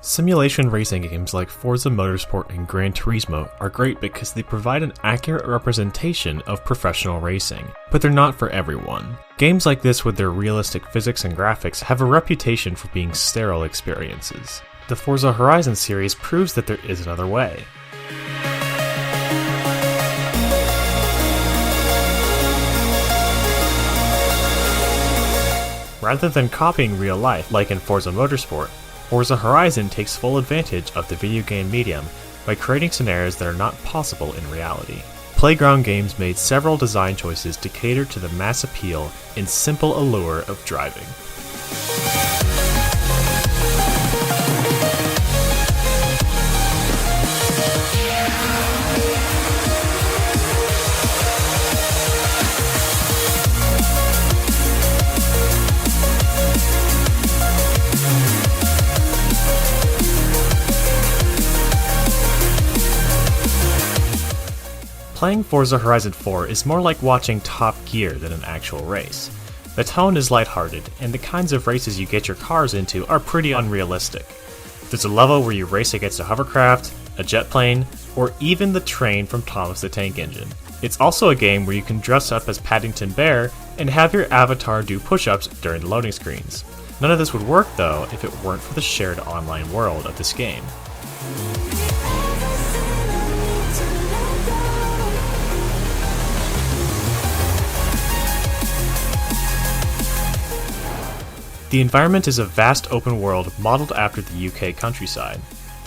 Simulation racing games like Forza Motorsport and Gran Turismo are great because they provide an accurate representation of professional racing, but they're not for everyone. Games like this with their realistic physics and graphics have a reputation for being sterile experiences. The Forza Horizon series proves that there is another way. Rather than copying real life like in Forza Motorsport, Forza Horizon takes full advantage of the video game medium by creating scenarios that are not possible in reality. Playground Games made several design choices to cater to the mass appeal and simple allure of driving. Playing Forza Horizon 4 is more like watching Top Gear than an actual race. The tone is lighthearted, and the kinds of races you get your cars into are pretty unrealistic. There's a level where you race against a hovercraft, a jet plane, or even the train from Thomas the Tank Engine. It's also a game where you can dress up as Paddington Bear and have your avatar do push-ups during the loading screens. None of this would work though if it weren't for the shared online world of this game. The environment is a vast open world modeled after the UK countryside.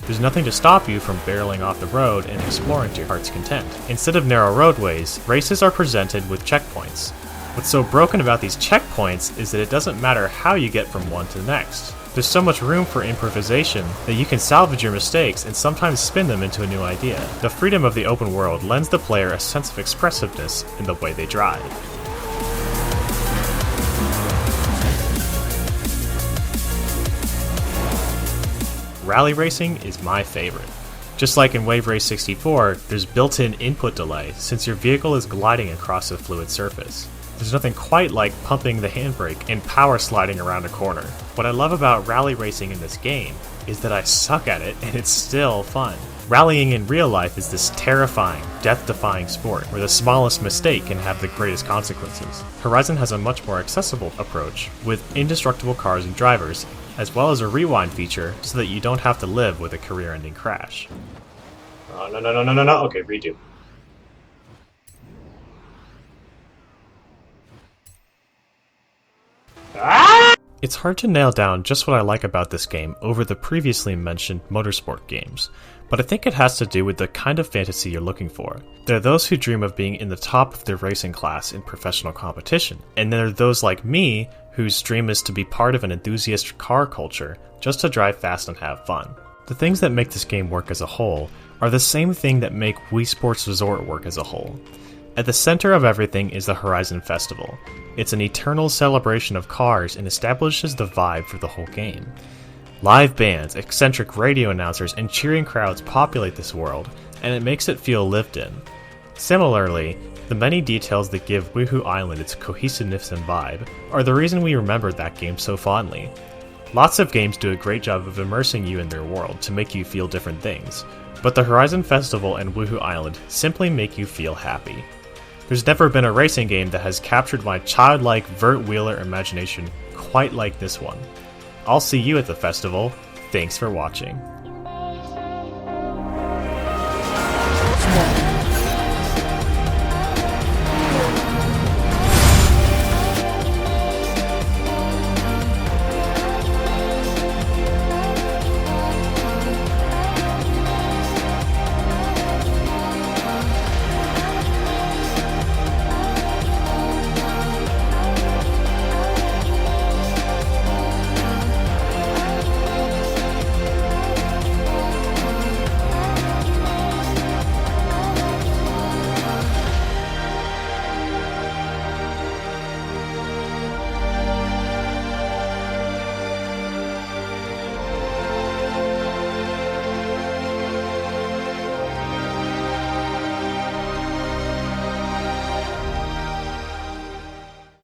There's nothing to stop you from barreling off the road and exploring to your heart's content. Instead of narrow roadways, races are presented with checkpoints. What's so broken about these checkpoints is that it doesn't matter how you get from one to the next. There's so much room for improvisation that you can salvage your mistakes and sometimes spin them into a new idea. The freedom of the open world lends the player a sense of expressiveness in the way they drive. Rally racing is my favorite. Just like in Wave Race 64, there's built-in input delay since your vehicle is gliding across a fluid surface. There's nothing quite like pumping the handbrake and power sliding around a corner. What I love about rally racing in this game is that I suck at it and it's still fun. Rallying in real life is this terrifying, death-defying sport where the smallest mistake can have the greatest consequences. Horizon has a much more accessible approach with indestructible cars and drivers, as well as a rewind feature so that you don't have to live with a career-ending crash. Oh, no. Okay, redo. It's hard to nail down just what I like about this game over the previously mentioned motorsport games, but I think it has to do with the kind of fantasy you're looking for. There are those who dream of being in the top of their racing class in professional competition, and there are those like me whose dream is to be part of an enthusiast car culture just to drive fast and have fun. The things that make this game work as a whole are the same thing that make Wii Sports Resort work as a whole. At the center of everything is the Horizon Festival. It's an eternal celebration of cars and establishes the vibe for the whole game. Live bands, eccentric radio announcers, and cheering crowds populate this world, and it makes it feel lived in. Similarly, the many details that give Woohoo Island its cohesiveness and vibe are the reason we remember that game so fondly. Lots of games do a great job of immersing you in their world to make you feel different things, but the Horizon Festival and Woohoo Island simply make you feel happy. There's never been a racing game that has captured my childlike vert wheeler imagination quite like this one. I'll see you at the festival. Thanks for watching.